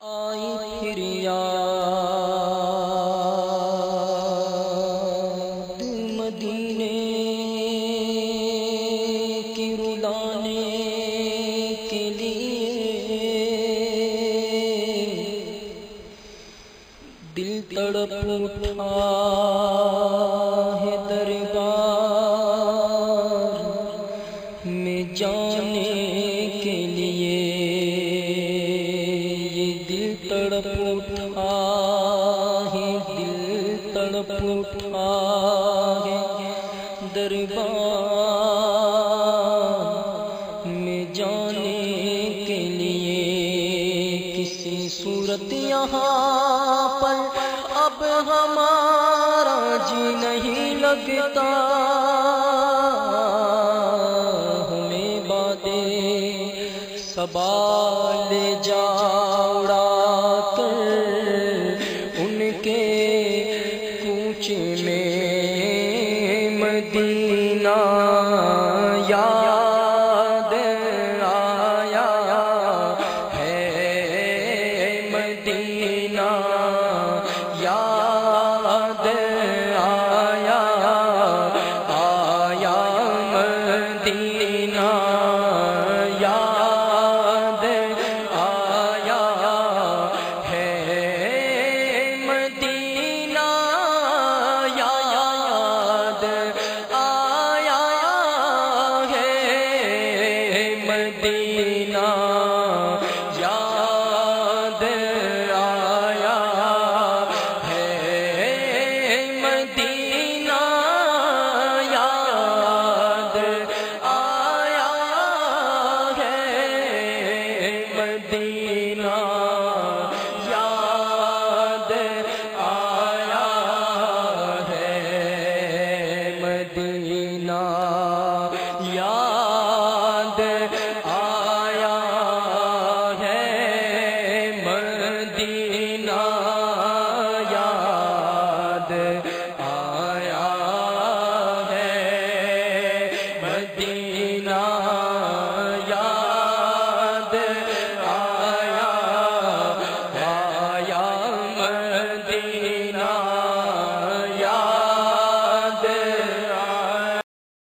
آئی پھر یاد مدینے کی رلانے کے لیے، دل تڑپ اٹھا ہے دربار میں جانے کے لیے، تڑپ اٹھا ہے دل تڑپ اٹھا ہے دربار میں جانے کے لیے، کسی صورت یہاں پر اب ہمارا جی نہیں لگتا، ہمیں بادِ صبا لے جا